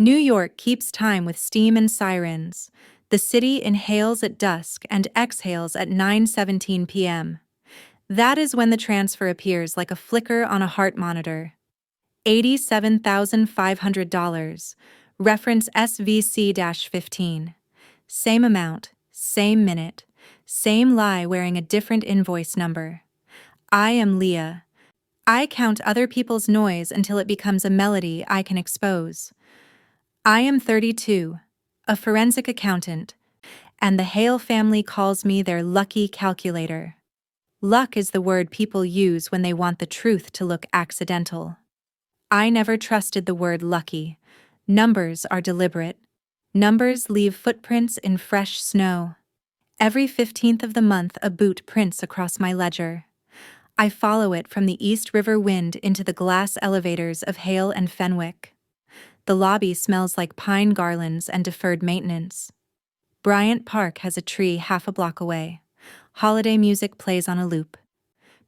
New York keeps time with steam and sirens. The city inhales at dusk and exhales at 9:17 p.m. That is when the transfer appears like a flicker on a heart monitor. $87,500. Reference SVC-15. Same amount, same minute, same lie wearing a different invoice number. I am Leah. I count other people's noise until it becomes a melody I can expose. I am 32, a forensic accountant, and the Hale family calls me their lucky calculator. Luck is the word people use when they want the truth to look accidental. I never trusted the word lucky. Numbers are deliberate. Numbers leave footprints in fresh snow. Every 15th of the month a boot prints across my ledger. I follow it from the East River wind into the glass elevators of Hale and Fenwick. The lobby smells like pine garlands and deferred maintenance. Bryant Park has a tree half a block away. Holiday music plays on a loop,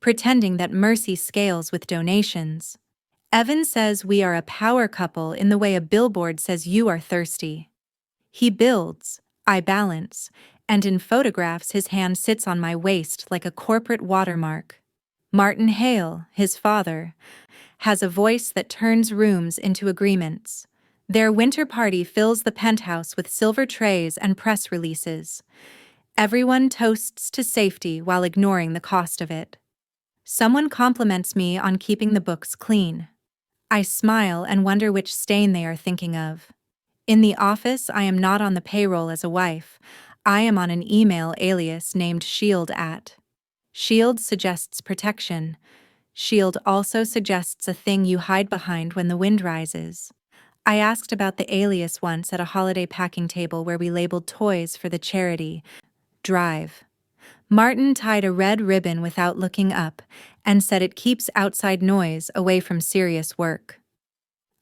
pretending that mercy scales with donations. Evan says we are a power couple in the way a billboard says you are thirsty. He builds, I balance, and in photographs his hand sits on my waist like a corporate watermark. Martin Hale, his father, has a voice that turns rooms into agreements. Their winter party fills the penthouse with silver trays and press releases. Everyone toasts to safety while ignoring the cost of it. Someone compliments me on keeping the books clean. I smile and wonder which stain they are thinking of. In the office, I am not on the payroll as a wife. I am on an email alias named Shield @. Shield suggests protection. Shield also suggests a thing you hide behind when the wind rises. I asked about the alias once at a holiday packing table where we labeled toys for the charity drive. Martin tied a red ribbon without looking up and said it keeps outside noise away from serious work.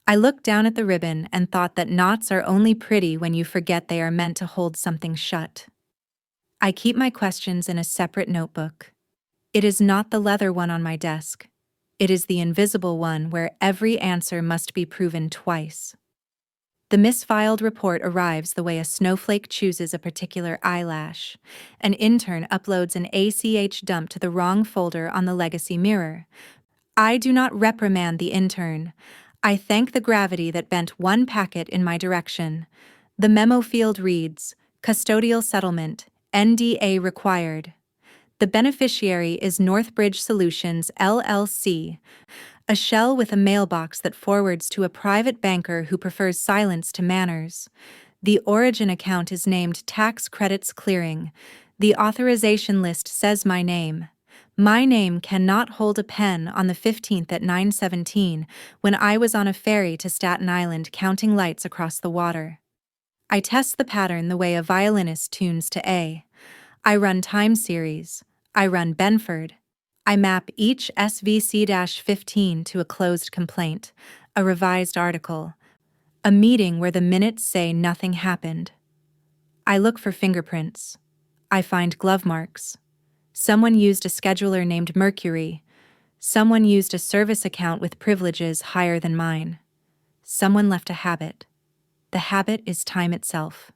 I looked down at the ribbon and thought that knots are only pretty when you forget they are meant to hold something shut. I keep my questions in a separate notebook. It is not the leather one on my desk. It is the invisible one where every answer must be proven twice. The misfiled report arrives the way a snowflake chooses a particular eyelash. An intern uploads an ACH dump to the wrong folder on the legacy mirror. I do not reprimand the intern. I thank the gravity that bent one packet in my direction. The memo field reads, Custodial Settlement, NDA required. The beneficiary is Northbridge Solutions, LLC, a shell with a mailbox that forwards to a private banker who prefers silence to manners. The origin account is named Tax Credits Clearing. The authorization list says my name. My name cannot hold a pen on the 15th at 9:17 when I was on a ferry to Staten Island counting lights across the water. I test the pattern the way a violinist tunes to A. I run time series. I run Benford. I map each SVC-15 to a closed complaint, a revised article, a meeting where the minutes say nothing happened. I look for fingerprints. I find glove marks. Someone used a scheduler named Mercury. Someone used a service account with privileges higher than mine. Someone left a habit. The habit is time itself.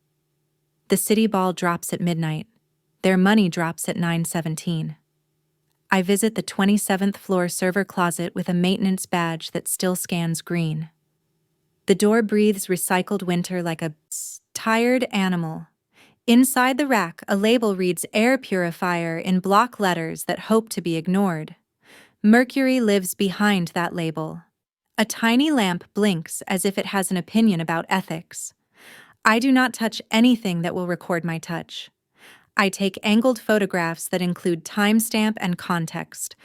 The city ball drops at midnight. Their money drops at 9:17. I visit the 27th floor server closet with a maintenance badge that still scans green. The door breathes recycled winter like a tired animal. Inside the rack, a label reads air purifier in block letters that hope to be ignored. Mercury lives behind that label. A tiny lamp blinks as if it has an opinion about ethics. I do not touch anything that will record my touch. I take angled photographs that include timestamp and context.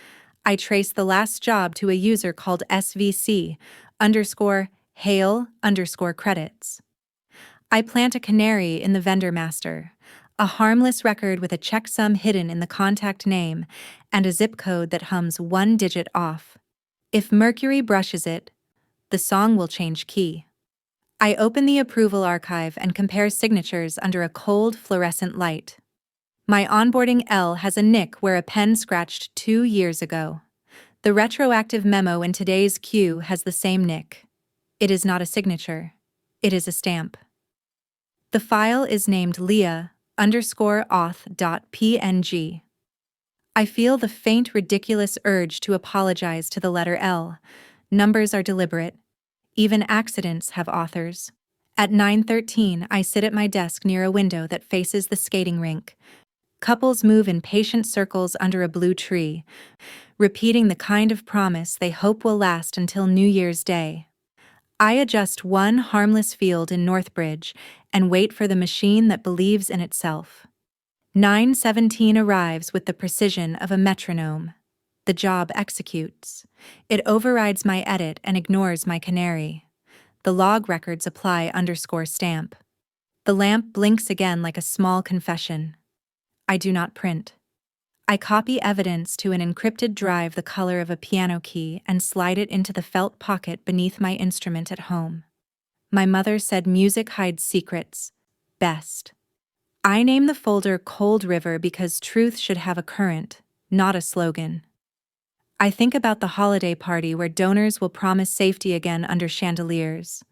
I trace the last job to a user called SVC_Hale_credits. I plant a canary in the vendor master, a harmless record with a checksum hidden in the contact name and a zip code that hums one digit off. If Mercury brushes it, the song will change key. I open the approval archive and compare signatures under a cold fluorescent light. My onboarding L has a nick where a pen scratched 2 years ago. The retroactive memo in today's queue has the same nick. It is not a signature. It is a stamp. The file is named Leah_auth.png. I feel the faint, ridiculous urge to apologize to the letter L. Numbers are deliberate. Even accidents have authors. At 9:13, I sit at my desk near a window that faces the skating rink. Couples move in patient circles under a blue tree, repeating the kind of promise they hope will last until New Year's Day. I adjust one harmless field in Northbridge and wait for the machine that believes in itself. 9:17 arrives with the precision of a metronome. The job executes. It overrides my edit and ignores my canary. The log records apply _stamp. The lamp blinks again like a small confession. I do not print. I copy evidence to an encrypted drive the color of a piano key and slide it into the felt pocket beneath my instrument at home. My mother said music hides secrets. Best. I name the folder Cold River because truth should have a current, not a slogan. I think about the holiday party where donors will promise safety again under chandeliers.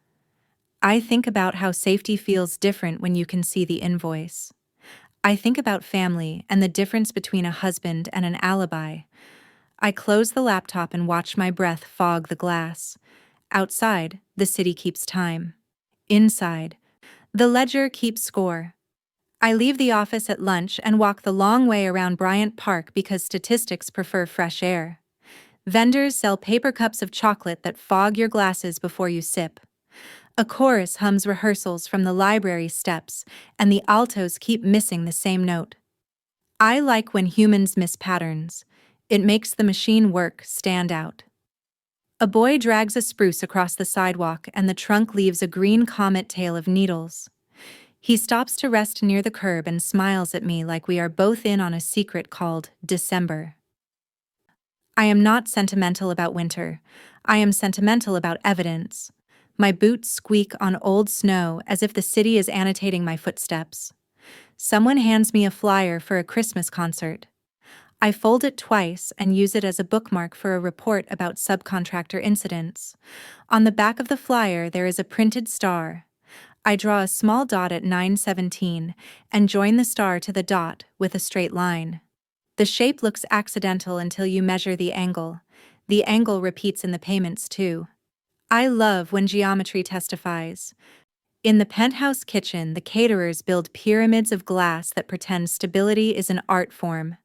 I think about how safety feels different when you can see the invoice. I think about family and the difference between a husband and an alibi. I close the laptop and watch my breath fog the glass. Outside, the city keeps time. Inside, the ledger keeps score. I leave the office at lunch and walk the long way around Bryant Park because statistics prefer fresh air. Vendors sell paper cups of chocolate that fog your glasses before you sip. A chorus hums rehearsals from the library steps, and the altos keep missing the same note. I like when humans miss patterns. It makes the machine work stand out. A boy drags a spruce across the sidewalk and the trunk leaves a green comet tail of needles. He stops to rest near the curb and smiles at me like we are both in on a secret called December. I am not sentimental about winter. I am sentimental about evidence. My boots squeak on old snow as if the city is annotating my footsteps. Someone hands me a flyer for a Christmas concert. I fold it twice and use it as a bookmark for a report about subcontractor incidents. On the back of the flyer, there is a printed star. I draw a small dot at 9:17 and join the star to the dot with a straight line. The shape looks accidental until you measure the angle. The angle repeats in the payments too. I love when geometry testifies. In the penthouse kitchen, the caterers build pyramids of glass that pretend stability is an art form.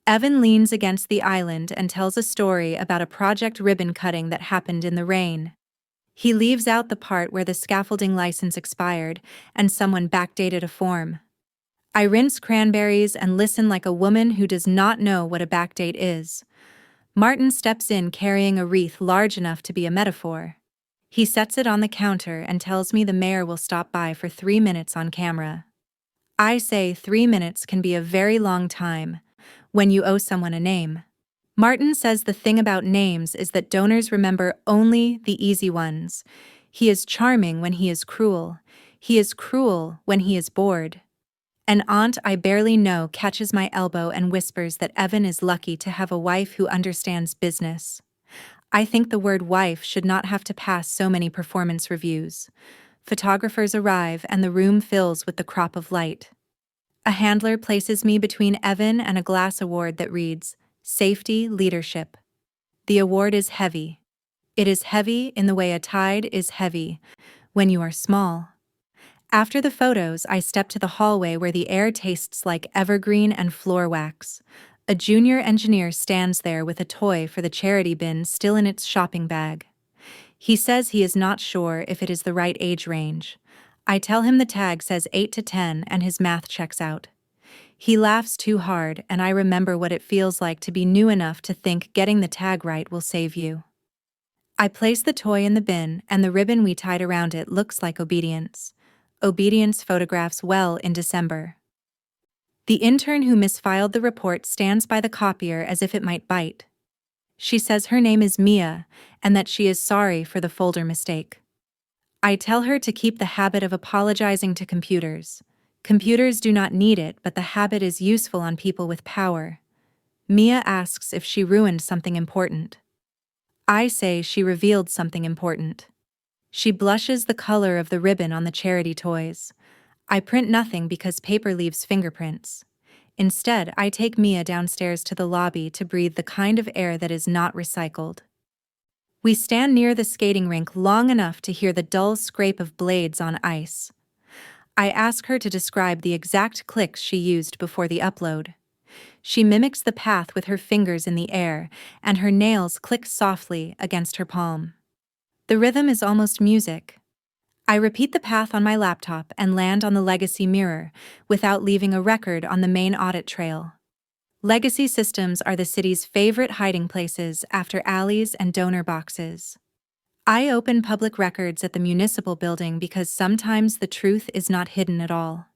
Evan leans against the island and tells a story about a project ribbon cutting that happened in the rain. He leaves out the part where the scaffolding license expired and someone backdated a form. I rinse cranberries and listen like a woman who does not know what a backdate is. Martin steps in carrying a wreath large enough to be a metaphor. He sets it on the counter and tells me the mayor will stop by for 3 minutes on camera. I say 3 minutes can be a very long time when you owe someone a name. Martin says the thing about names is that donors remember only the easy ones. He is charming when he is cruel. He is cruel when he is bored. An aunt I barely know catches my elbow and whispers that Evan is lucky to have a wife who understands business. I think the word wife should not have to pass so many performance reviews. Photographers arrive and the room fills with the crop of light. A handler places me between Evan and a glass award that reads, Safety Leadership. The award is heavy. It is heavy in the way a tide is heavy when you are small. After the photos, I step to the hallway where the air tastes like evergreen and floor wax. A junior engineer stands there with a toy for the charity bin still in its shopping bag. He says he is not sure if it is the right age range. I tell him the tag says 8 to 10 and his math checks out. He laughs too hard and I remember what it feels like to be new enough to think getting the tag right will save you. I place the toy in the bin and the ribbon we tied around it looks like obedience. Obedience photographs well in December. The intern who misfiled the report stands by the copier as if it might bite. She says her name is Mia and that she is sorry for the folder mistake. I tell her to keep the habit of apologizing to computers. Computers do not need it, but the habit is useful on people with power. Mia asks if she ruined something important. I say she revealed something important. She blushes the color of the ribbon on the charity toys. I print nothing because paper leaves fingerprints. Instead, I take Mia downstairs to the lobby to breathe the kind of air that is not recycled. We stand near the skating rink long enough to hear the dull scrape of blades on ice. I ask her to describe the exact clicks she used before the upload. She mimics the path with her fingers in the air, and her nails click softly against her palm. The rhythm is almost music. I repeat the path on my laptop and land on the legacy mirror, without leaving a record on the main audit trail. Legacy systems are the city's favorite hiding places after alleys and donor boxes. I open public records at the municipal building because sometimes the truth is not hidden at all.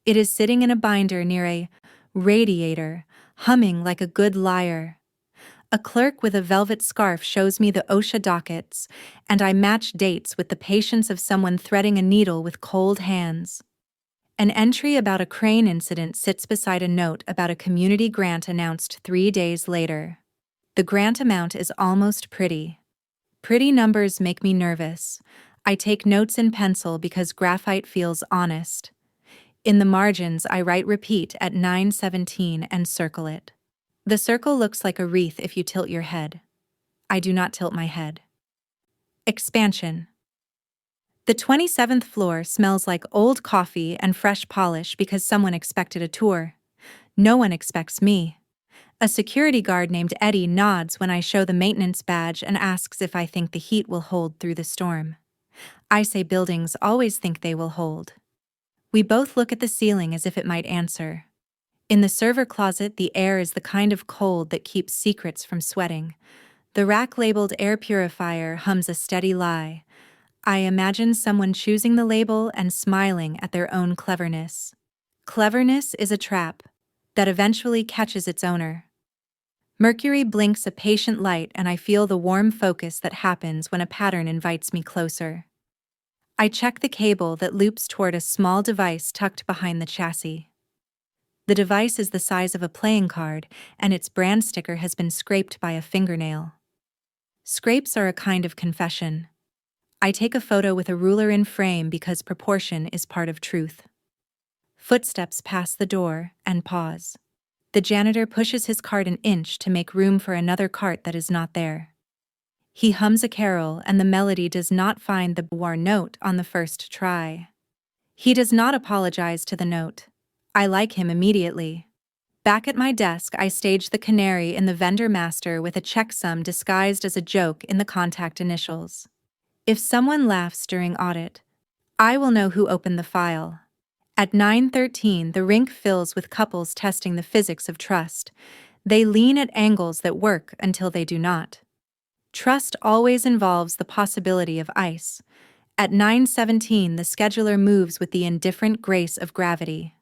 It is sitting in a binder near a radiator, humming like a good liar. A clerk with a velvet scarf shows me the OSHA dockets, and I match dates with the patience of someone threading a needle with cold hands. An entry about a crane incident sits beside a note about a community grant announced 3 days later. The grant amount is almost pretty. Pretty numbers make me nervous. I take notes in pencil because graphite feels honest. In the margins, I write repeat at 9:17 and circle it. The circle looks like a wreath if you tilt your head. I do not tilt my head. Expansion. The 27th floor smells like old coffee and fresh polish because someone expected a tour. No one expects me. A security guard named Eddie nods when I show the maintenance badge and asks if I think the heat will hold through the storm. I say buildings always think they will hold. We both look at the ceiling as if it might answer. In the server closet, the air is the kind of cold that keeps secrets from sweating. The rack labeled air purifier hums a steady lie. I imagine someone choosing the label and smiling at their own cleverness. Cleverness is a trap that eventually catches its owner. Mercury blinks a patient light and I feel the warm focus that happens when a pattern invites me closer. I check the cable that loops toward a small device tucked behind the chassis. The device is the size of a playing card, and its brand sticker has been scraped by a fingernail. Scrapes are a kind of confession. I take a photo with a ruler in frame because proportion is part of truth. Footsteps pass the door and pause. The janitor pushes his cart an inch to make room for another cart that is not there. He hums a carol and the melody does not find the war note on the first try. He does not apologize to the note. I like him immediately. Back at my desk, I stage the canary in the vendor master with a checksum disguised as a joke in the contact initials. If someone laughs during audit, I will know who opened the file. At 9:13, the rink fills with couples testing the physics of trust. They lean at angles that work until they do not. Trust always involves the possibility of ice. At 9:17, the scheduler moves with the indifferent grace of gravity.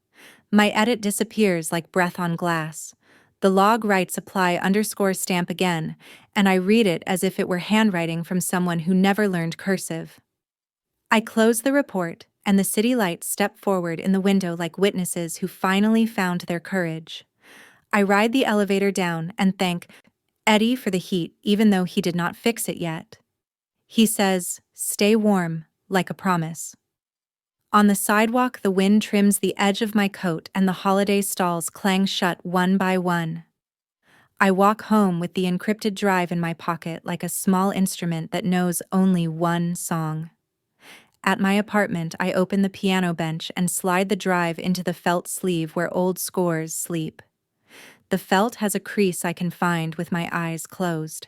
My edit disappears like breath on glass. The log writes apply_stamp again, and I read it as if it were handwriting from someone who never learned cursive. I close the report, and the city lights step forward in the window like witnesses who finally found their courage. I ride the elevator down and thank Eddie for the heat even though he did not fix it yet. He says, "Stay warm," like a promise. On the sidewalk, the wind trims the edge of my coat and the holiday stalls clang shut one by one. I walk home with the encrypted drive in my pocket like a small instrument that knows only one song. At my apartment, I open the piano bench and slide the drive into the felt sleeve where old scores sleep. The felt has a crease I can find with my eyes closed.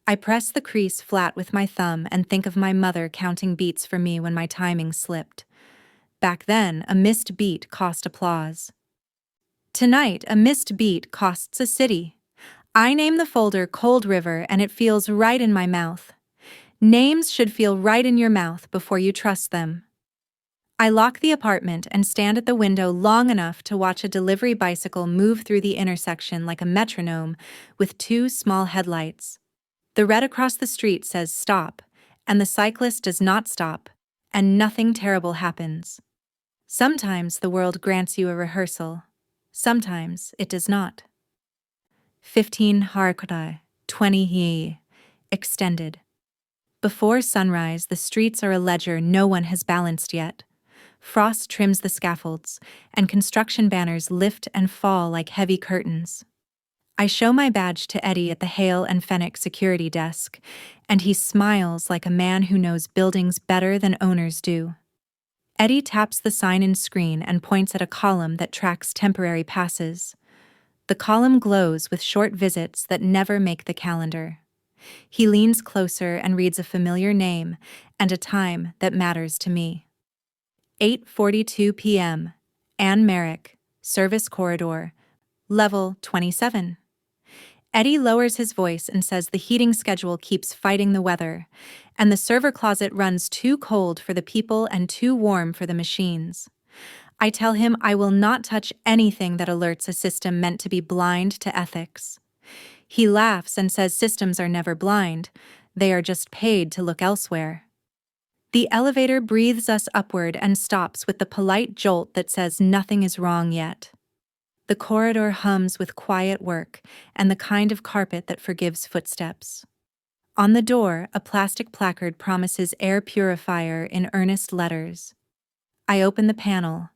I press the crease flat with my thumb and think of my mother counting beats for me when my timing slipped. Back then, a missed beat cost applause. Tonight, a missed beat costs a city. I name the folder Cold River and it feels right in my mouth. Names should feel right in your mouth before you trust them. I lock the apartment and stand at the window long enough to watch a delivery bicycle move through the intersection like a metronome with two small headlights. The red across the street says stop, and the cyclist does not stop, and nothing terrible happens. Sometimes the world grants you a rehearsal. Sometimes it does not. 15 Harkota, 20 Ye. Extended. Before sunrise, the streets are a ledger no one has balanced yet. Frost trims the scaffolds, and construction banners lift and fall like heavy curtains. I show my badge to Eddie at the Hale and Fenwick security desk, and he smiles like a man who knows buildings better than owners do. Eddie taps the sign-in screen and points at a column that tracks temporary passes. The column glows with short visits that never make the calendar. He leans closer and reads a familiar name and a time that matters to me. 8:42 p.m. Ann Merrick, Service Corridor, Level 27. Eddie lowers his voice and says the heating schedule keeps fighting the weather, and the server closet runs too cold for the people and too warm for the machines. I tell him I will not touch anything that alerts a system meant to be blind to ethics. He laughs and says systems are never blind, they are just paid to look elsewhere. The elevator breathes us upward and stops with the polite jolt that says nothing is wrong yet. The corridor hums with quiet work and the kind of carpet that forgives footsteps. On the door, a plastic placard promises air purifier in earnest letters. I open the panel,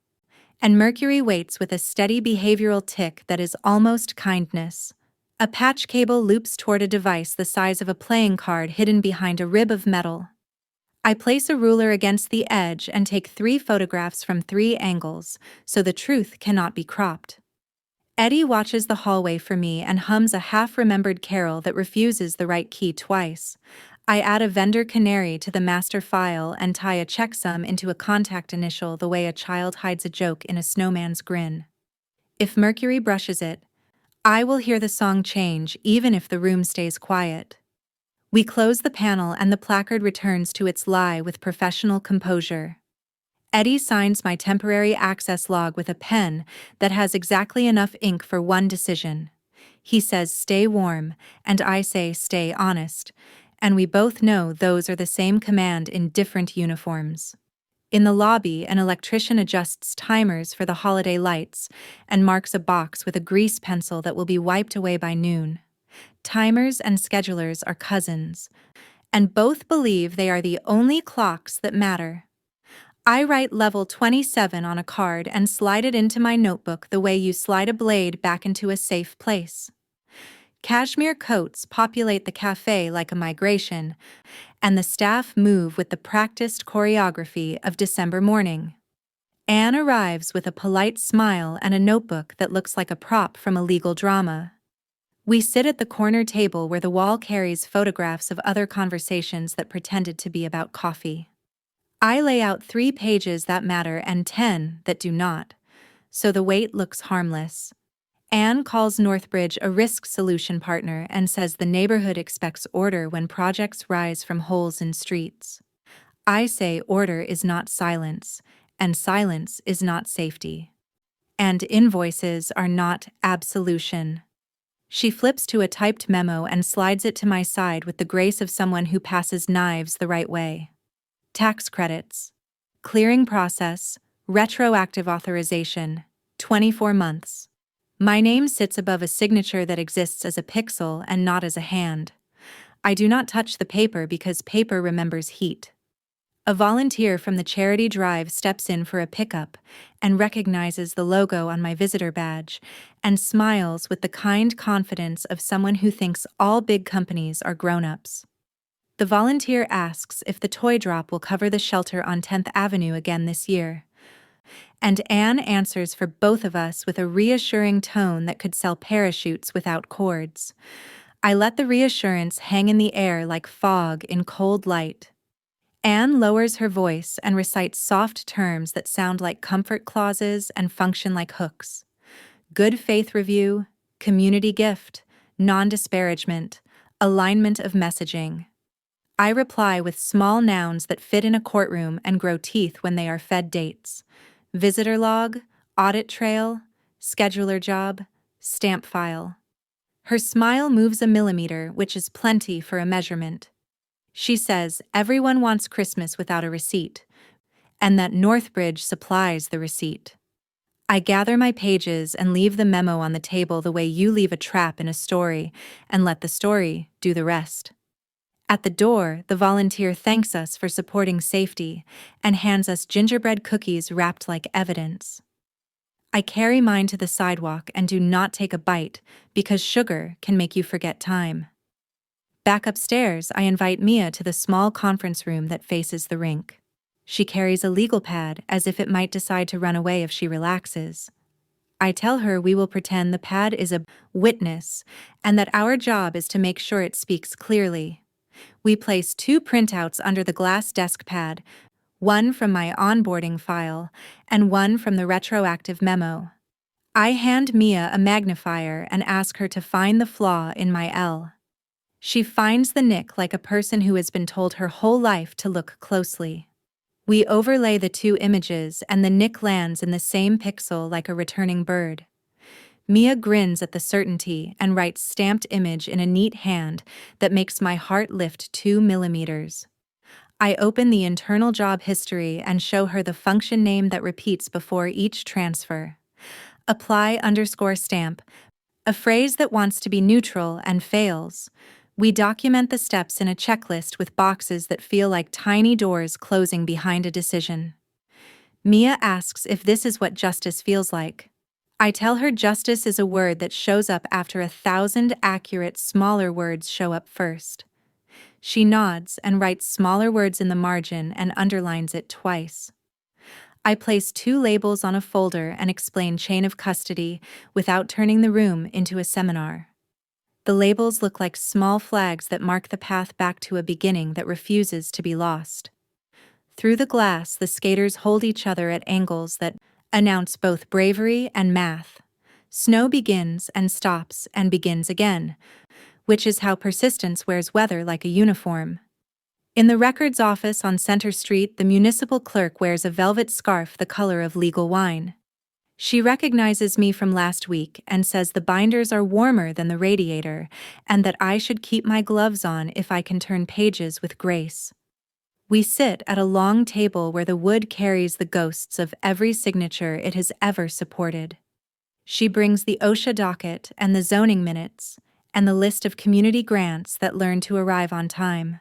and Mercury waits with a steady behavioral tick that is almost kindness. A patch cable loops toward a device the size of a playing card hidden behind a rib of metal. I place a ruler against the edge and take 3 photographs from 3 angles, so the truth cannot be cropped. Eddie watches the hallway for me and hums a half-remembered carol that refuses the right key twice. I add a vendor canary to the master file and tie a checksum into a contact initial the way a child hides a joke in a snowman's grin. If Mercury brushes it, I will hear the song change even if the room stays quiet. We close the panel and the placard returns to its lie with professional composure. Eddie signs my temporary access log with a pen that has exactly enough ink for one decision. He says stay warm, and I say stay honest, and we both know those are the same command in different uniforms. In the lobby, an electrician adjusts timers for the holiday lights and marks a box with a grease pencil that will be wiped away by noon. Timers and schedulers are cousins, and both believe they are the only clocks that matter. I write level 27 on a card and slide it into my notebook the way you slide a blade back into a safe place. Cashmere coats populate the cafe like a migration, and the staff move with the practiced choreography of December morning. Anne arrives with a polite smile and a notebook that looks like a prop from a legal drama. We sit at the corner table where the wall carries photographs of other conversations that pretended to be about coffee. I lay out 3 pages that matter and 10 that do not, so the wait looks harmless. Anne calls Northbridge a risk solution partner and says the neighborhood expects order when projects rise from holes in streets. I say order is not silence, and silence is not safety. And invoices are not absolution. She flips to a typed memo and slides it to my side with the grace of someone who passes knives the right way. Tax credits. Clearing process. Retroactive authorization. 24 months. My name sits above a signature that exists as a pixel and not as a hand. I do not touch the paper because paper remembers heat. A volunteer from the charity drive steps in for a pickup and recognizes the logo on my visitor badge and smiles with the kind confidence of someone who thinks all big companies are grown-ups. The volunteer asks if the toy drop will cover the shelter on 10th Avenue again this year. And Anne answers for both of us with a reassuring tone that could sell parachutes without cords. I let the reassurance hang in the air like fog in cold light. Anne lowers her voice and recites soft terms that sound like comfort clauses and function like hooks. Good faith review, community gift, non-disparagement, alignment of messaging. I reply with small nouns that fit in a courtroom and grow teeth when they are fed dates. Visitor log, audit trail, scheduler job, stamp file. Her smile moves a millimeter, which is plenty for a measurement. She says everyone wants Christmas without a receipt, and that Northbridge supplies the receipt. I gather my pages and leave the memo on the table the way you leave a trap in a story and let the story do the rest. At the door, the volunteer thanks us for supporting safety and hands us gingerbread cookies wrapped like evidence. I carry mine to the sidewalk and do not take a bite because sugar can make you forget time. Back upstairs, I invite Mia to the small conference room that faces the rink. She carries a legal pad as if it might decide to run away if she relaxes. I tell her we will pretend the pad is a witness and that our job is to make sure it speaks clearly. We place 2 printouts under the glass desk pad, one from my onboarding file and one from the retroactive memo. I hand Mia a magnifier and ask her to find the flaw in my L. She finds the nick like a person who has been told her whole life to look closely. We overlay the 2 images and the nick lands in the same pixel like a returning bird. Mia grins at the certainty and writes stamped image in a neat hand that makes my heart lift 2 millimeters. I open the internal job history and show her the function name that repeats before each transfer. Apply_stamp, a phrase that wants to be neutral and fails. We document the steps in a checklist with boxes that feel like tiny doors closing behind a decision. Mia asks if this is what justice feels like. I tell her justice is a word that shows up after 1,000 accurate smaller words show up first. She nods and writes smaller words in the margin and underlines it twice. I place 2 labels on a folder and explain chain of custody without turning the room into a seminar. The labels look like small flags that mark the path back to a beginning that refuses to be lost. Through the glass, the skaters hold each other at angles that announce both bravery and math. Snow begins and stops and begins again, which is how persistence wears weather like a uniform. In the records office on Center Street, the municipal clerk wears a velvet scarf the color of legal wine. She recognizes me from last week and says the binders are warmer than the radiator and that I should keep my gloves on if I can turn pages with grace. We sit at a long table where the wood carries the ghosts of every signature it has ever supported. She brings the OSHA docket and the zoning minutes and the list of community grants that learn to arrive on time.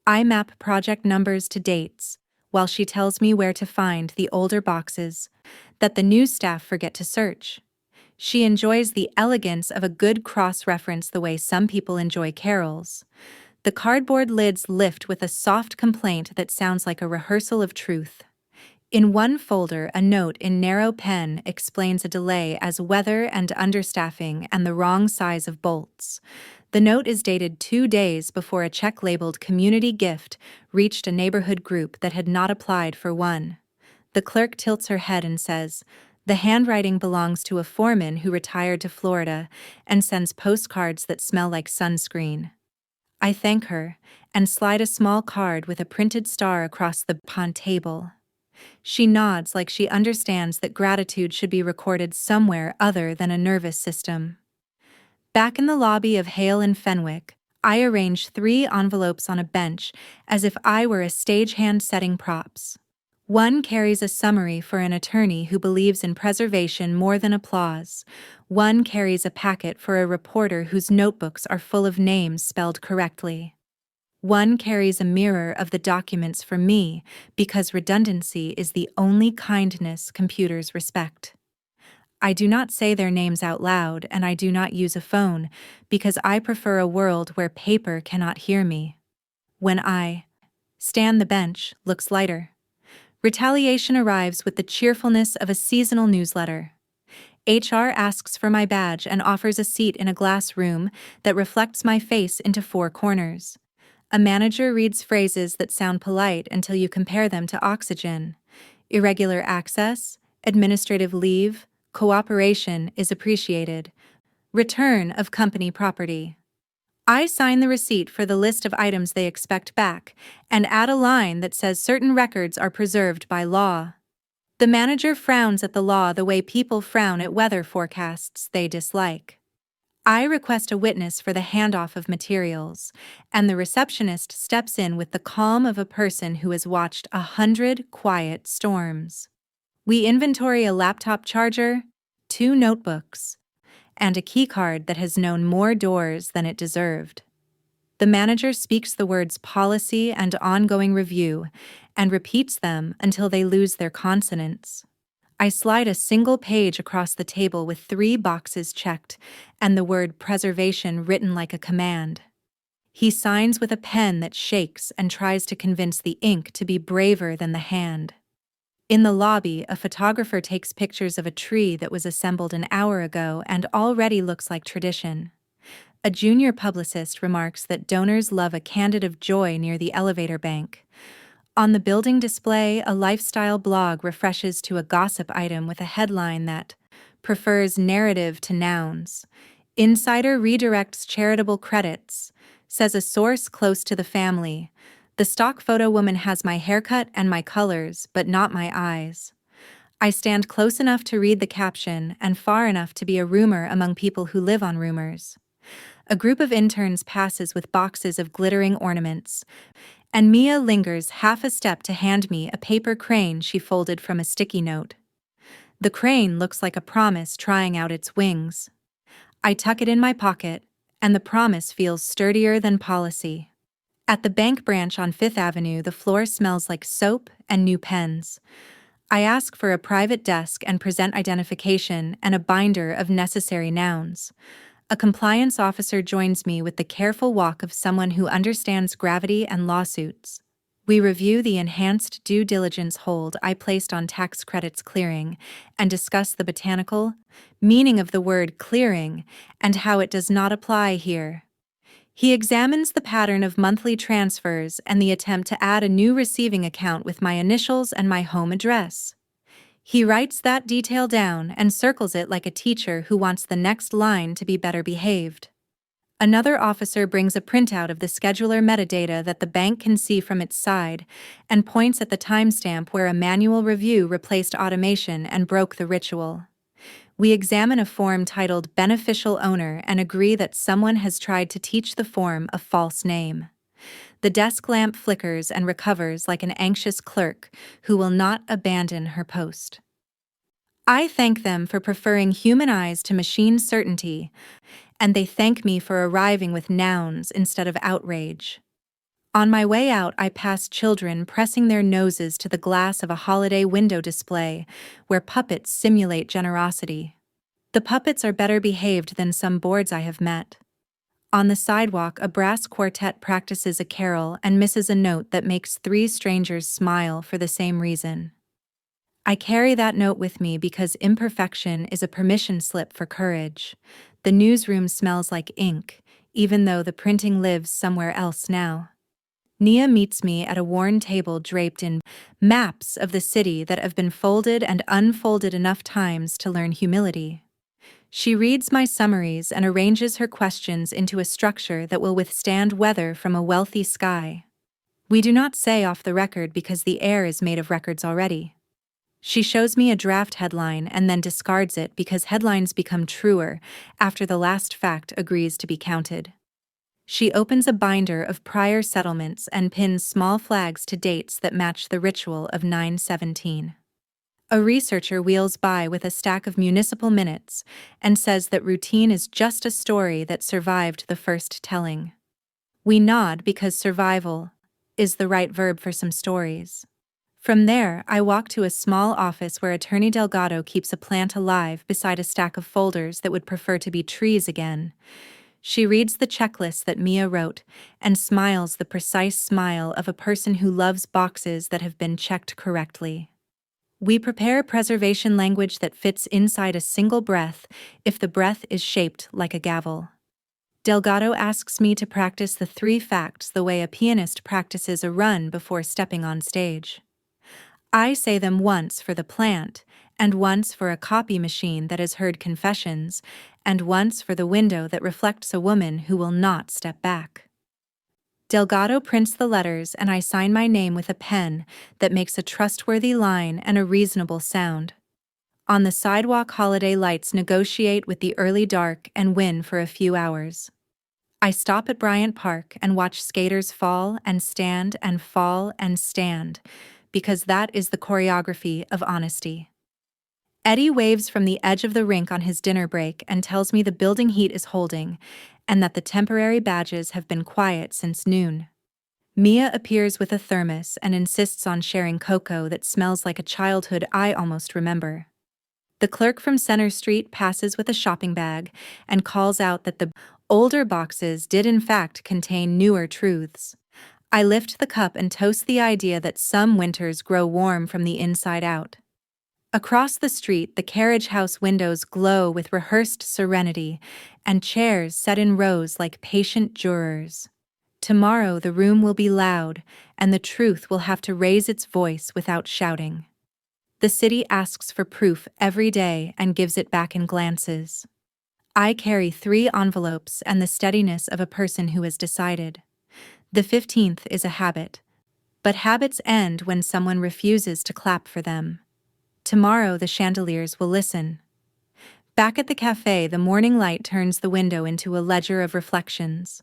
I map project numbers to dates, while she tells me where to find the older boxes that the new staff forget to search. She enjoys the elegance of a good cross-reference the way some people enjoy carols. The cardboard lids lift with a soft complaint that sounds like a rehearsal of truth. In one folder, a note in narrow pen explains a delay as weather and understaffing and the wrong size of bolts. The note is dated 2 days before a check labeled community gift reached a neighborhood group that had not applied for one. The clerk tilts her head and says, "The handwriting belongs to a foreman who retired to Florida and sends postcards that smell like sunscreen." I thank her and slide a small card with a printed star across the pond table. She nods like she understands that gratitude should be recorded somewhere other than a nervous system. Back in the lobby of Hale and Fenwick, I arrange 3 envelopes on a bench as if I were a stagehand setting props. One carries a summary for an attorney who believes in preservation more than applause. One carries a packet for a reporter whose notebooks are full of names spelled correctly. One carries a mirror of the documents for me because redundancy is the only kindness computers respect. I do not say their names out loud and I do not use a phone because I prefer a world where paper cannot hear me. When I stand, the bench looks lighter. Retaliation arrives with the cheerfulness of a seasonal newsletter. HR asks for my badge and offers a seat in a glass room that reflects my face into 4 corners. A manager reads phrases that sound polite until you compare them to oxygen. Irregular access, administrative leave, cooperation is appreciated. Return of company property. I sign the receipt for the list of items they expect back and add a line that says certain records are preserved by law. The manager frowns at the law the way people frown at weather forecasts they dislike. I request a witness for the handoff of materials, and the receptionist steps in with the calm of a person who has watched 100 quiet storms. We inventory a laptop charger, 2 notebooks, and a keycard that has known more doors than it deserved. The manager speaks the words policy and ongoing review and repeats them until they lose their consonants. I slide a single page across the table with 3 boxes checked and the word preservation written like a command. He signs with a pen that shakes and tries to convince the ink to be braver than the hand. In the lobby, a photographer takes pictures of a tree that was assembled an hour ago and already looks like tradition. A junior publicist remarks that donors love a candid of joy near the elevator bank. On the building display, a lifestyle blog refreshes to a gossip item with a headline that prefers narrative to nouns. Insider redirects charitable credits, says a source close to the family. The stock photo woman has my haircut and my colors, but not my eyes. I stand close enough to read the caption and far enough to be a rumor among people who live on rumors. A group of interns passes with boxes of glittering ornaments, and Mia lingers half a step to hand me a paper crane she folded from a sticky note. The crane looks like a promise trying out its wings. I tuck it in my pocket, and the promise feels sturdier than policy. At the bank branch on 5th Avenue, the floor smells like soap and new pens. I ask for a private desk and present identification and a binder of necessary nouns. A compliance officer joins me with the careful walk of someone who understands gravity and lawsuits. We review the enhanced due diligence hold I placed on tax credits clearing and discuss the botanical meaning of the word clearing and how it does not apply here. He examines the pattern of monthly transfers and the attempt to add a new receiving account with my initials and my home address. He writes that detail down and circles it like a teacher who wants the next line to be better behaved. Another officer brings a printout of the scheduler metadata that the bank can see from its side and points at the timestamp where a manual review replaced automation and broke the ritual. We examine a form titled Beneficial Owner and agree that someone has tried to teach the form a false name. The desk lamp flickers and recovers like an anxious clerk who will not abandon her post. I thank them for preferring human eyes to machine certainty, and they thank me for arriving with nouns instead of outrage. On my way out, I pass children pressing their noses to the glass of a holiday window display where puppets simulate generosity. The puppets are better behaved than some boards I have met. On the sidewalk, a brass quartet practices a carol and misses a note that makes 3 strangers smile for the same reason. I carry that note with me because imperfection is a permission slip for courage. The newsroom smells like ink, even though the printing lives somewhere else now. Nia meets me at a worn table draped in maps of the city that have been folded and unfolded enough times to learn humility. She reads my summaries and arranges her questions into a structure that will withstand weather from a wealthy sky. We do not say off the record because the air is made of records already. She shows me a draft headline and then discards it because headlines become truer after the last fact agrees to be counted. She opens a binder of prior settlements and pins small flags to dates that match the ritual of 9/17. A researcher wheels by with a stack of municipal minutes and says that routine is just a story that survived the first telling. We nod because survival is the right verb for some stories. From there, I walk to a small office where Attorney Delgado keeps a plant alive beside a stack of folders that would prefer to be trees again. She reads the checklist that Mia wrote and smiles the precise smile of a person who loves boxes that have been checked correctly. We prepare preservation language that fits inside a single breath if the breath is shaped like a gavel. Delgado asks me to practice the 3 facts the way a pianist practices a run before stepping on stage. I say them once for the plant, and once for a copy machine that has heard confessions, and once for the window that reflects a woman who will not step back. Delgado prints the letters and I sign my name with a pen that makes a trustworthy line and a reasonable sound. On the sidewalk, holiday lights negotiate with the early dark and win for a few hours. I stop at Bryant Park and watch skaters fall and stand and fall and stand, because that is the choreography of honesty. Eddie waves from the edge of the rink on his dinner break and tells me the building heat is holding and that the temporary badges have been quiet since noon. Mia appears with a thermos and insists on sharing cocoa that smells like a childhood I almost remember. The clerk from Center Street passes with a shopping bag and calls out that the older boxes did in fact contain newer truths. I lift the cup and toast the idea that some winters grow warm from the inside out. Across the street, the carriage house windows glow with rehearsed serenity, and chairs set in rows like patient jurors. Tomorrow the room will be loud, and the truth will have to raise its voice without shouting. The city asks for proof every day and gives it back in glances. I carry 3 envelopes and the steadiness of a person who has decided. The 15th is a habit, but habits end when someone refuses to clap for them. Tomorrow the chandeliers will listen. Back at the cafe, the morning light turns the window into a ledger of reflections.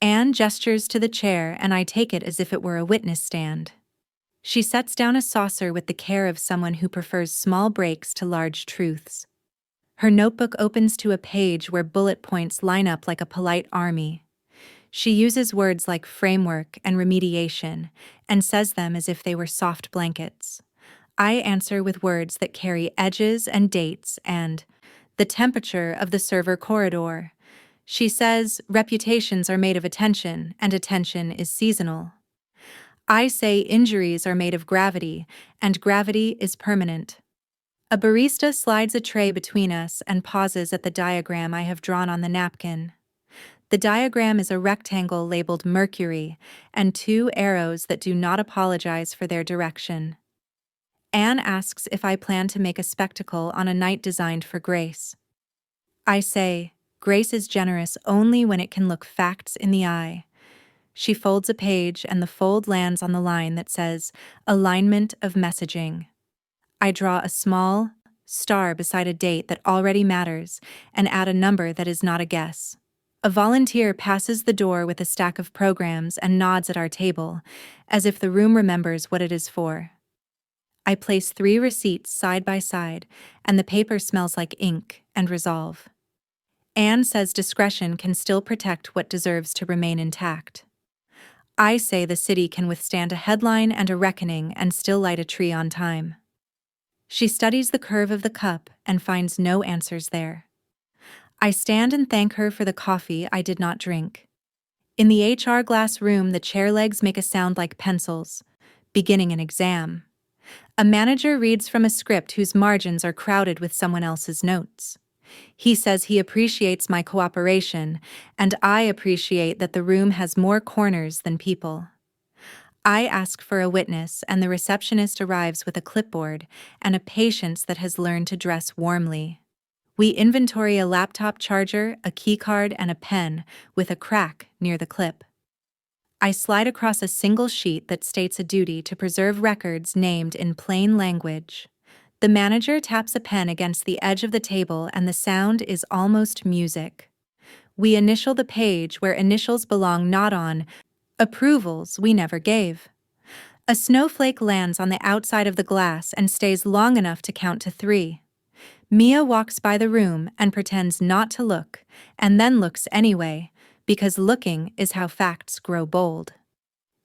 Anne gestures to the chair and I take it as if it were a witness stand. She sets down a saucer with the care of someone who prefers small breaks to large truths. Her notebook opens to a page where bullet points line up like a polite army. She uses words like framework and remediation and says them as if they were soft blankets. I answer with words that carry edges and dates and the temperature of the server corridor. She says reputations are made of attention and attention is seasonal. I say injuries are made of gravity and gravity is permanent. A barista slides a tray between us and pauses at the diagram I have drawn on the napkin. The diagram is a rectangle labeled Mercury and 2 arrows that do not apologize for their direction. Anne asks if I plan to make a spectacle on a night designed for grace. I say, grace is generous only when it can look facts in the eye. She folds a page and the fold lands on the line that says, alignment of messaging. I draw a small star beside a date that already matters and add a number that is not a guess. A volunteer passes the door with a stack of programs and nods at our table, as if the room remembers what it is for. I place 3 receipts side by side, and the paper smells like ink and resolve. Anne says discretion can still protect what deserves to remain intact. I say the city can withstand a headline and a reckoning and still light a tree on time. She studies the curve of the cup and finds no answers there. I stand and thank her for the coffee I did not drink. In the HR glass room, the chair legs make a sound like pencils, beginning an exam. A manager reads from a script whose margins are crowded with someone else's notes. He says he appreciates my cooperation, and I appreciate that the room has more corners than people. I ask for a witness, and the receptionist arrives with a clipboard and a patience that has learned to dress warmly. We inventory a laptop charger, a keycard, and a pen with a crack near the clip. I slide across a single sheet that states a duty to preserve records named in plain language. The manager taps a pen against the edge of the table and the sound is almost music. We initial the page where initials belong, not on approvals we never gave. A snowflake lands on the outside of the glass and stays long enough to count to 3. Mia walks by the room and pretends not to look, and then looks anyway, because looking is how facts grow bold.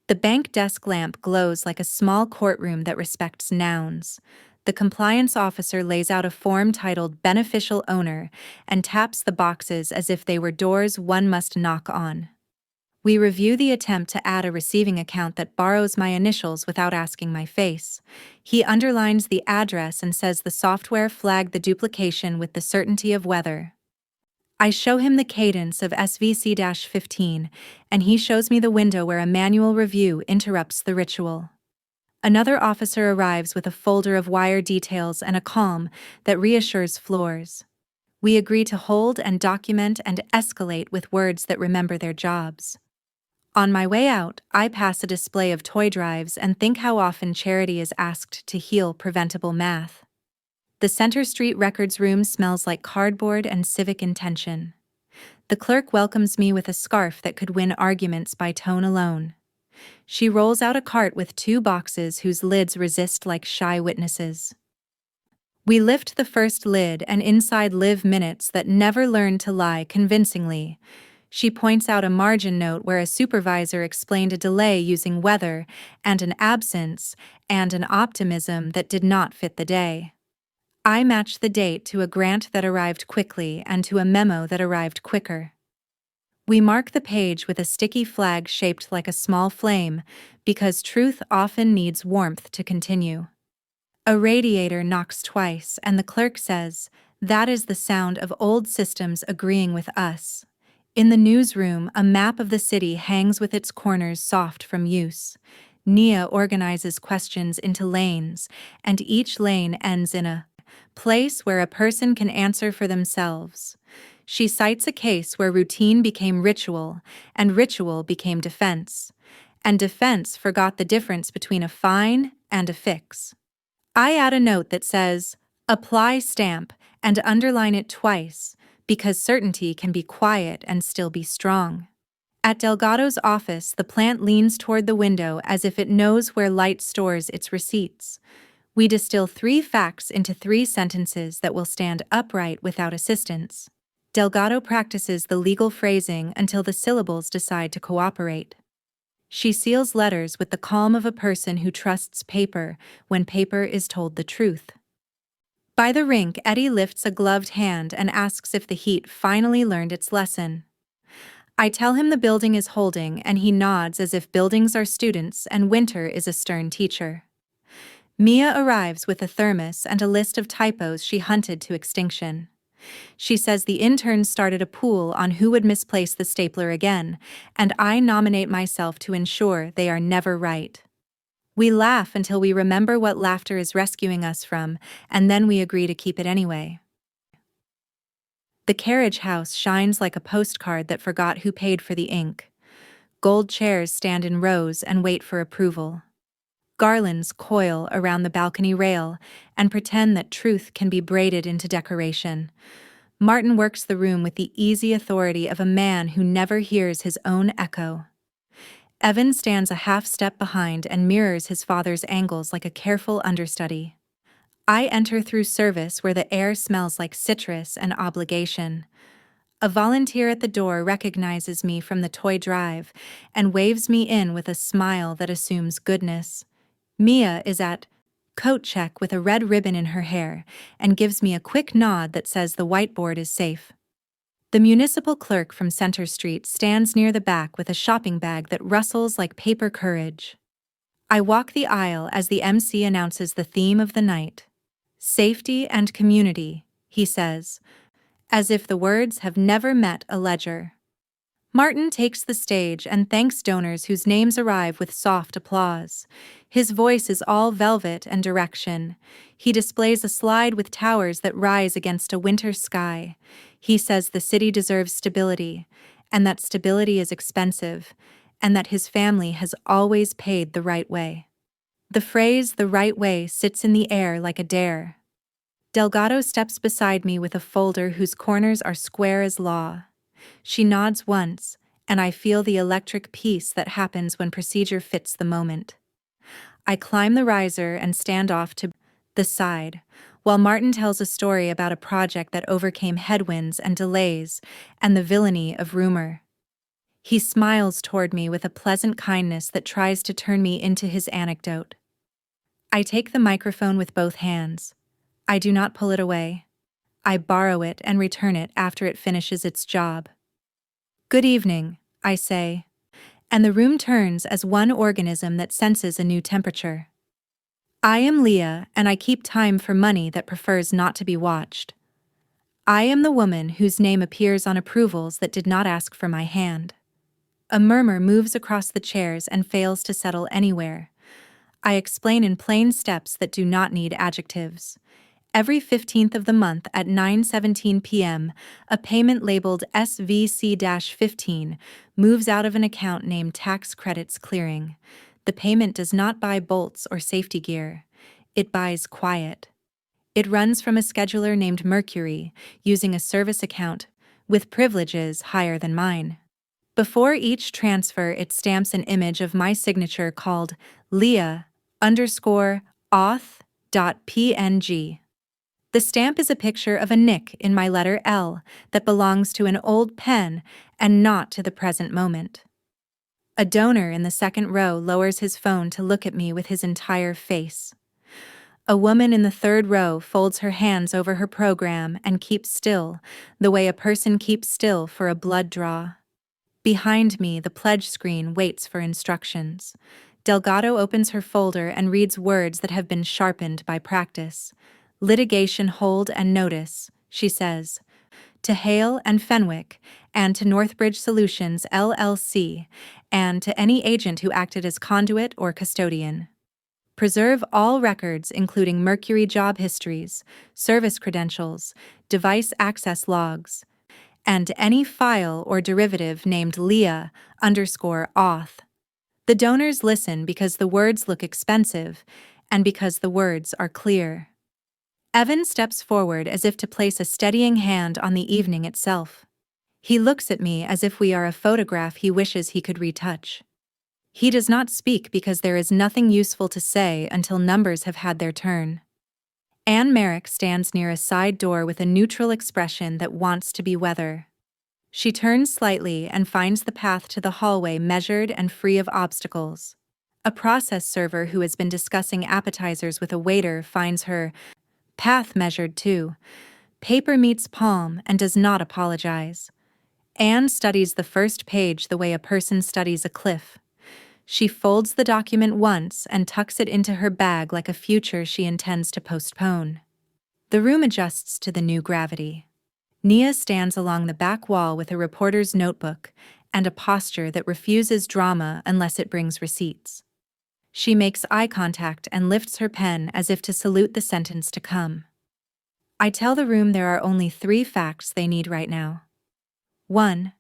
The bank desk lamp glows like a small courtroom that respects nouns. The compliance officer lays out a form titled Beneficial Owner and taps the boxes as if they were doors one must knock on. We review the attempt to add a receiving account that borrows my initials without asking my face. He underlines the address and says the software flagged the duplication with the certainty of weather. I show him the cadence of SVC-15, and he shows me the window where a manual review interrupts the ritual. Another officer arrives with a folder of wire details and a calm that reassures floors. We agree to hold and document and escalate with words that remember their jobs. On my way out, I pass a display of toy drives and think how often charity is asked to heal preventable math. The Center Street Records room smells like cardboard and civic intention. The clerk welcomes me with a scarf that could win arguments by tone alone. She rolls out a cart with 2 boxes whose lids resist like shy witnesses. We lift the first lid, and inside live minutes that never learned to lie convincingly. She points out a margin note where a supervisor explained a delay using weather, and an absence, and an optimism that did not fit the day. I match the date to a grant that arrived quickly and to a memo that arrived quicker. We mark the page with a sticky flag shaped like a small flame, because truth often needs warmth to continue. A radiator knocks twice, and the clerk says, "That is the sound of old systems agreeing with us." In the newsroom, a map of the city hangs with its corners soft from use. Nia organizes questions into lanes, and each lane ends in a place where a person can answer for themselves. She cites a case where routine became ritual, and ritual became defense. And defense forgot the difference between a fine and a fix. I add a note that says, "Apply stamp," and underline it twice, because certainty can be quiet and still be strong. At Delgado's office, the plant leans toward the window as if it knows where light stores its receipts. We distill 3 facts into 3 sentences that will stand upright without assistance. Delgado practices the legal phrasing until the syllables decide to cooperate. She seals letters with the calm of a person who trusts paper when paper is told the truth. By the rink, Eddie lifts a gloved hand and asks if the heat finally learned its lesson. I tell him the building is holding, and he nods as if buildings are students and winter is a stern teacher. Mia arrives with a thermos and a list of typos she hunted to extinction. She says the interns started a pool on who would misplace the stapler again, and I nominate myself to ensure they are never right. We laugh until we remember what laughter is rescuing us from, and then we agree to keep it anyway. The carriage house shines like a postcard that forgot who paid for the ink. Gold chairs stand in rows and wait for approval. Garlands coil around the balcony rail and pretend that truth can be braided into decoration. Martin works the room with the easy authority of a man who never hears his own echo. Evan stands a half step behind and mirrors his father's angles like a careful understudy. I enter through service where the air smells like citrus and obligation. A volunteer at the door recognizes me from the toy drive and waves me in with a smile that assumes goodness. Mia is at coat check with a red ribbon in her hair and gives me a quick nod that says the whiteboard is safe. The municipal clerk from Center Street stands near the back with a shopping bag that rustles like paper courage. I walk the aisle as the MC announces the theme of the night. "Safety and community," he says, as if the words have never met a ledger. Martin takes the stage and thanks donors whose names arrive with soft applause. His voice is all velvet and direction. He displays a slide with towers that rise against a winter sky. He says the city deserves stability, and that stability is expensive, and that his family has always paid the right way. The phrase "the right way" sits in the air like a dare. Delgado steps beside me with a folder whose corners are square as law. She nods once, and I feel the electric peace that happens when procedure fits the moment. I climb the riser and stand off to the side, while Martin tells a story about a project that overcame headwinds and delays and the villainy of rumor. He smiles toward me with a pleasant kindness that tries to turn me into his anecdote. I take the microphone with both hands. I do not pull it away. I borrow it and return it after it finishes its job. "Good evening," I say, and the room turns as one organism that senses a new temperature. I am Leah, and I keep time for money that prefers not to be watched. I am the woman whose name appears on approvals that did not ask for my hand. A murmur moves across the chairs and fails to settle anywhere. I explain in plain steps that do not need adjectives. Every 15th of the month at 9:17 p.m., a payment labeled SVC-15 moves out of an account named Tax Credits Clearing. The payment does not buy bolts or safety gear. It buys quiet. It runs from a scheduler named Mercury, using a service account, with privileges higher than mine. Before each transfer, it stamps an image of my signature called Leah_auth.png. The stamp is a picture of a nick in my letter L that belongs to an old pen and not to the present moment. A donor in the second row lowers his phone to look at me with his entire face. A woman in the third row folds her hands over her program and keeps still, the way a person keeps still for a blood draw. Behind me, the pledge screen waits for instructions. Delgado opens her folder and reads words that have been sharpened by practice. Litigation hold and notice, she says. To Hale and Fenwick, and to Northbridge Solutions, LLC, and to any agent who acted as conduit or custodian. Preserve all records including Mercury job histories, service credentials, device access logs, and any file or derivative named Leah _auth. The donors listen because the words look expensive and because the words are clear. Evan steps forward as if to place a steadying hand on the evening itself. He looks at me as if we are a photograph he wishes he could retouch. He does not speak because there is nothing useful to say until numbers have had their turn. Anne Merrick stands near a side door with a neutral expression that wants to be weather. She turns slightly and finds the path to the hallway measured and free of obstacles. A process server who has been discussing appetizers with a waiter finds her path measured too. Paper meets palm and does not apologize. Anne studies the first page the way a person studies a cliff. She folds the document once and tucks it into her bag like a future she intends to postpone. The room adjusts to the new gravity. Nia stands along the back wall with a reporter's notebook and a posture that refuses drama unless it brings receipts. She makes eye contact and lifts her pen as if to salute the sentence to come. I tell the room there are only 3 facts they need right now. 1.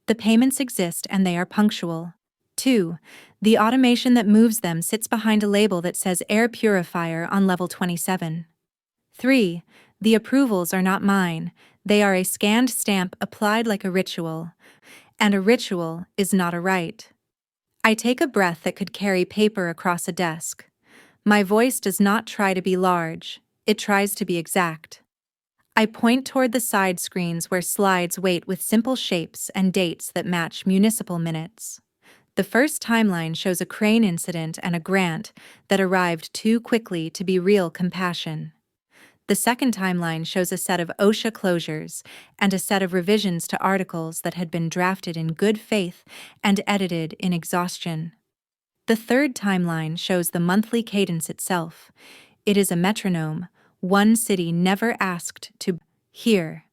The payments exist and they are punctual. 2. The automation that moves them sits behind a label that says air purifier on level 27. 3. The approvals are not mine, they are a scanned stamp applied like a ritual. And a ritual is not a rite. I take a breath that could carry paper across a desk. My voice does not try to be large, it tries to be exact. I point toward the side screens where slides wait with simple shapes and dates that match municipal minutes. The first timeline shows a crane incident and a grant that arrived too quickly to be real compassion. The second timeline shows a set of OSHA closures and a set of revisions to articles that had been drafted in good faith and edited in exhaustion. The third timeline shows the monthly cadence itself. It is a metronome, one city never asked to hear.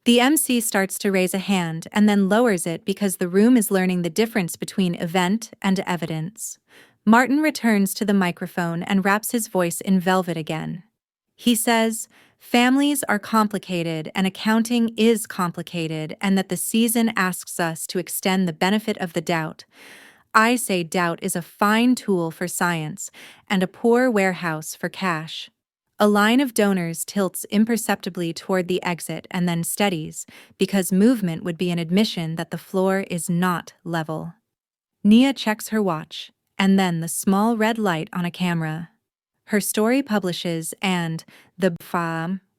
The MC starts to raise a hand and then lowers it because the room is learning the difference between event and evidence. Martin returns to the microphone and wraps his voice in velvet again. He says, families are complicated and accounting is complicated and that the season asks us to extend the benefit of the doubt. I say doubt is a fine tool for science and a poor warehouse for cash. A line of donors tilts imperceptibly toward the exit and then steadies, because movement would be an admission that the floor is not level. Nia checks her watch, and then the small red light on a camera. Her story publishes and the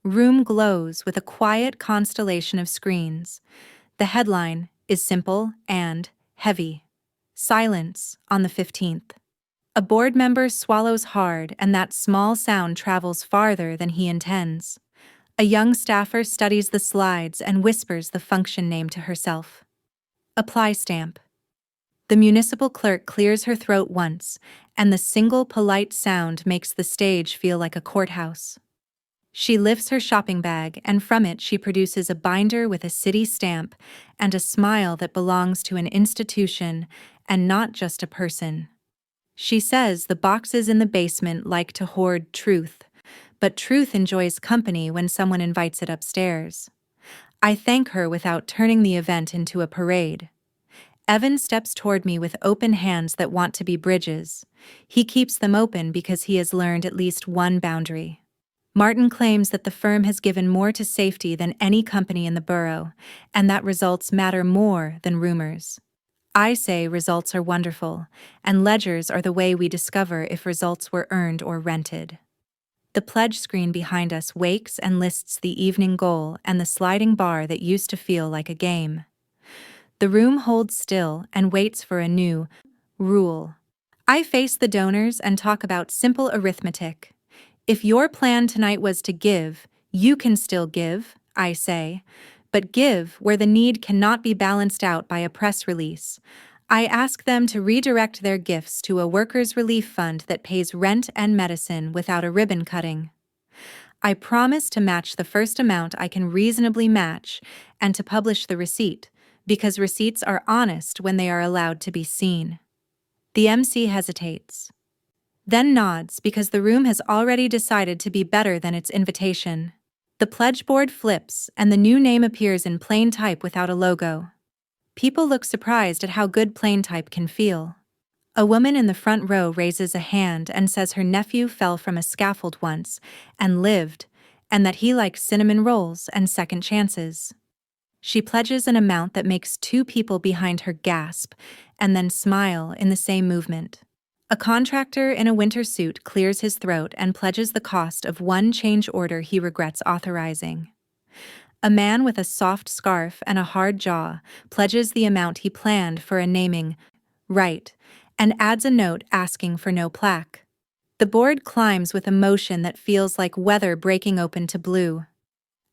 room glows with a quiet constellation of screens. The headline is simple and heavy. Silence on the 15th. A board member swallows hard and that small sound travels farther than he intends. A young staffer studies the slides and whispers the function name to herself. Apply stamp. The municipal clerk clears her throat once, and the single polite sound makes the stage feel like a courthouse. She lifts her shopping bag and from it she produces a binder with a city stamp and a smile that belongs to an institution and not just a person. She says the boxes in the basement like to hoard truth, but truth enjoys company when someone invites it upstairs. I thank her without turning the event into a parade. Evan steps toward me with open hands that want to be bridges. He keeps them open because he has learned at least one boundary. Martin claims that the firm has given more to safety than any company in the borough, and that results matter more than rumors. I say results are wonderful, and ledgers are the way we discover if results were earned or rented. The pledge screen behind us wakes and lists the evening goal and the sliding bar that used to feel like a game. The room holds still and waits for a new rule. I face the donors and talk about simple arithmetic. If your plan tonight was to give, you can still give, I say, but give where the need cannot be balanced out by a press release. I ask them to redirect their gifts to a workers' relief fund that pays rent and medicine without a ribbon cutting. I promise to match the first amount I can reasonably match and to publish the receipt, because receipts are honest when they are allowed to be seen. The MC hesitates, then nods because the room has already decided to be better than its invitation. The pledge board flips and the new name appears in plain type without a logo. People look surprised at how good plain type can feel. A woman in the front row raises a hand and says her nephew fell from a scaffold once and lived, and that he likes cinnamon rolls and second chances. She pledges an amount that makes two people behind her gasp and then smile in the same movement. A contractor in a winter suit clears his throat and pledges the cost of one change order he regrets authorizing. A man with a soft scarf and a hard jaw pledges the amount he planned for a naming right and adds a note asking for no plaque. The board climbs with emotion that feels like weather breaking open to blue.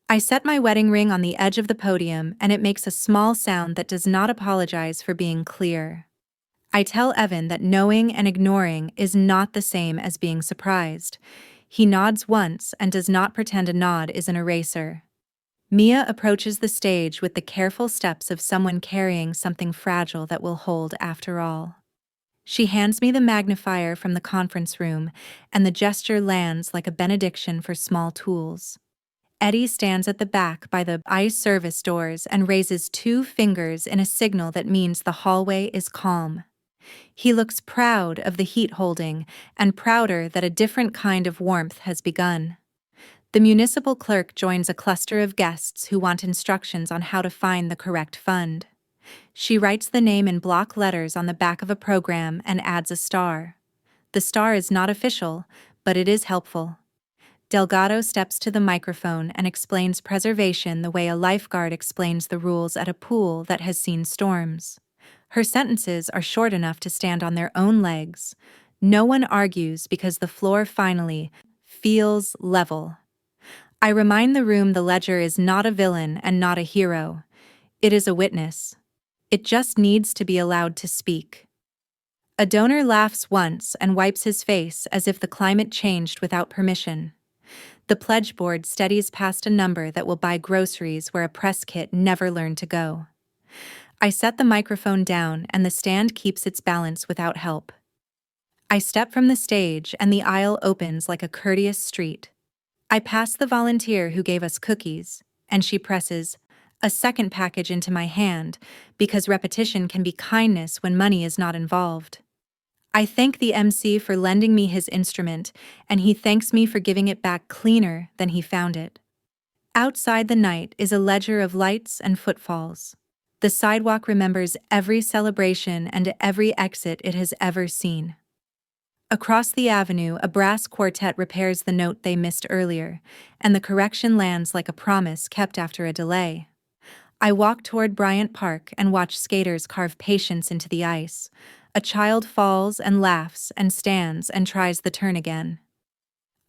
I set my wedding ring on the edge of the podium and it makes a small sound that does not apologize for being clear. I tell Evan that knowing and ignoring is not the same as being surprised. He nods once and does not pretend a nod is an eraser. Mia approaches the stage with the careful steps of someone carrying something fragile that will hold after all. She hands me the magnifier from the conference room, and the gesture lands like a benediction for small tools. Eddie stands at the back by the ice service doors and raises two fingers in a signal that means the hallway is calm. He looks proud of the heat holding and prouder that a different kind of warmth has begun. The municipal clerk joins a cluster of guests who want instructions on how to find the correct fund. She writes the name in block letters on the back of a program and adds a star. The star is not official, but it is helpful. Delgado steps to the microphone and explains preservation the way a lifeguard explains the rules at a pool that has seen storms. Her sentences are short enough to stand on their own legs. No one argues because the floor finally feels level. I remind the room the ledger is not a villain and not a hero. It is a witness. It just needs to be allowed to speak. A donor laughs once and wipes his face as if the climate changed without permission. The pledge board steadies past a number that will buy groceries where a press kit never learned to go. I set the microphone down and the stand keeps its balance without help. I step from the stage and the aisle opens like a courteous street. I pass the volunteer who gave us cookies, and she presses a second package into my hand because repetition can be kindness when money is not involved. I thank the MC for lending me his instrument, and he thanks me for giving it back cleaner than he found it. Outside the night is a ledger of lights and footfalls. The sidewalk remembers every celebration and every exit it has ever seen. Across the avenue, a brass quartet repairs the note they missed earlier, and the correction lands like a promise kept after a delay. I walk toward Bryant Park and watch skaters carve patience into the ice. A child falls and laughs and stands and tries the turn again.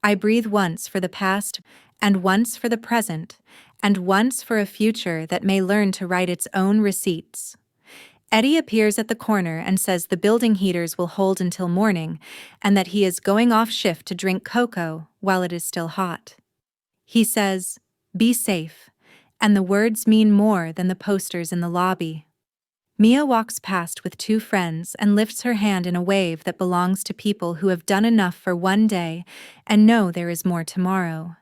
I breathe once for the past, and once for the present, and once for a future that may learn to write its own receipts. Eddie appears at the corner and says the building heaters will hold until morning, and that he is going off shift to drink cocoa while it is still hot. He says, "Be safe," and the words mean more than the posters in the lobby. Mia walks past with two friends and lifts her hand in a wave that belongs to people who have done enough for one day and know there is more tomorrow.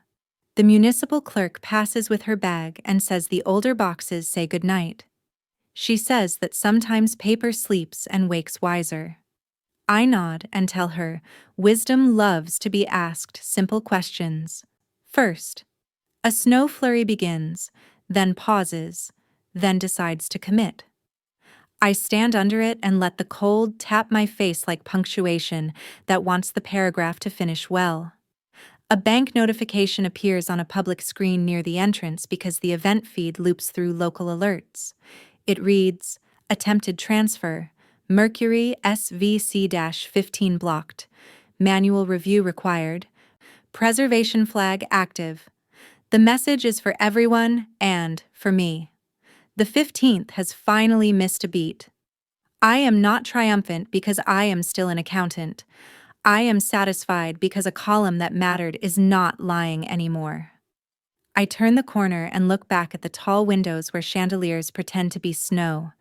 The municipal clerk passes with her bag and says the older boxes say goodnight. She says that sometimes paper sleeps and wakes wiser. I nod and tell her wisdom loves to be asked simple questions. First, a snow flurry begins, then pauses, then decides to commit. I stand under it and let the cold tap my face like punctuation that wants the paragraph to finish well. A bank notification appears on a public screen near the entrance because the event feed loops through local alerts. It reads, Attempted transfer, Mercury SVC-15 blocked, manual review required, preservation flag active. The message is for everyone and for me. The 15th has finally missed a beat. I am not triumphant because I am still an accountant. I am satisfied because a column that mattered is not lying anymore. I turn the corner and look back at the tall windows where chandeliers pretend to be snow.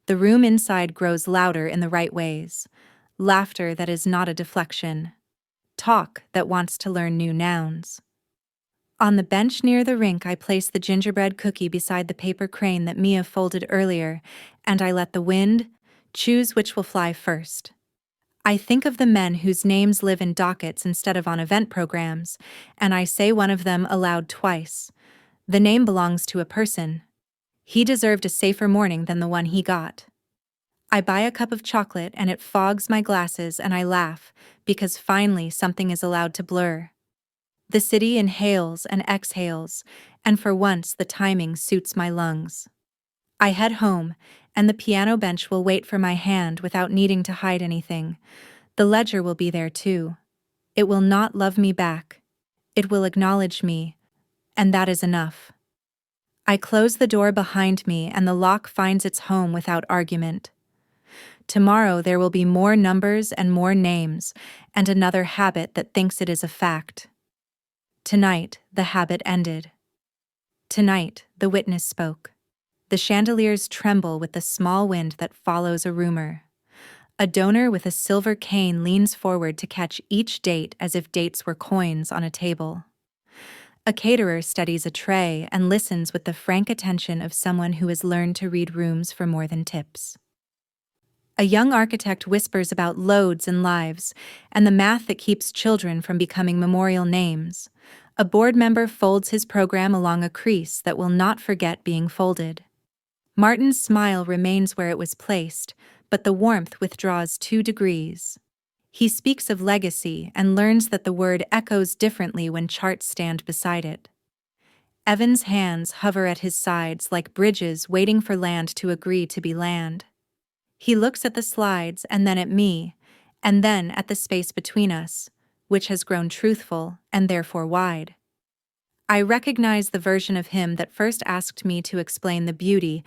The room inside grows louder in the right ways. Laughter that is not a deflection. Talk that wants to learn new nouns. On the bench near the rink, I place the gingerbread cookie beside the paper crane that Mia folded earlier, and I let the wind choose which will fly first. I think of the men whose names live in dockets instead of on event programs, and I say one of them aloud twice. The name belongs to a person. He deserved a safer morning than the one he got. I buy a cup of chocolate and it fogs my glasses and I laugh, because finally something is allowed to blur. The city inhales and exhales, and for once the timing suits my lungs. I head home, and the piano bench will wait for my hand without needing to hide anything. The ledger will be there too. It will not love me back. It will acknowledge me, and that is enough. I close the door behind me and the lock finds its home without argument. Tomorrow there will be more numbers and more names, and another habit that thinks it is a fact. Tonight, the habit ended. Tonight, the witness spoke. The chandeliers tremble with the small wind that follows a rumor. A donor with a silver cane leans forward to catch each date as if dates were coins on a table. A caterer studies a tray and listens with the frank attention of someone who has learned to read rooms for more than tips. A young architect whispers about loads and lives, and the math that keeps children from becoming memorial names. A board member folds his program along a crease that will not forget being folded. Martin's smile remains where it was placed, but the warmth withdraws 2 degrees. He speaks of legacy and learns that the word echoes differently when charts stand beside it. Evan's hands hover at his sides like bridges waiting for land to agree to be land. He looks at the slides and then at me, and then at the space between us, which has grown truthful and therefore wide. I recognize the version of him that first asked me to explain the beauty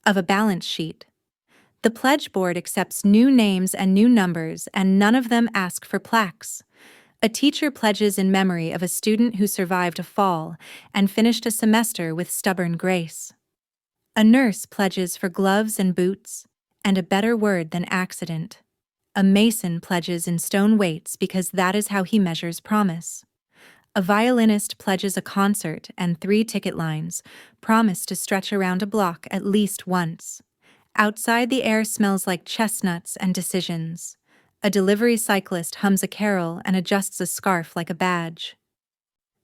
of a balance sheet. The pledge board accepts new names and new numbers, and none of them ask for plaques. A teacher pledges in memory of a student who survived a fall and finished a semester with stubborn grace. A nurse pledges for gloves and boots, and a better word than accident. A mason pledges in stone weights because that is how he measures promise. A violinist pledges a concert and 3 ticket lines, promise to stretch around a block at least once. Outside, the air smells like chestnuts and decisions. A delivery cyclist hums a carol and adjusts a scarf like a badge.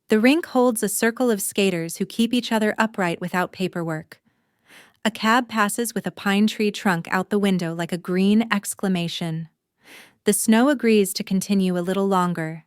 The rink holds a circle of skaters who keep each other upright without paperwork. A cab passes with a pine tree trunk out the window like a green exclamation. The snow agrees to continue a little longer.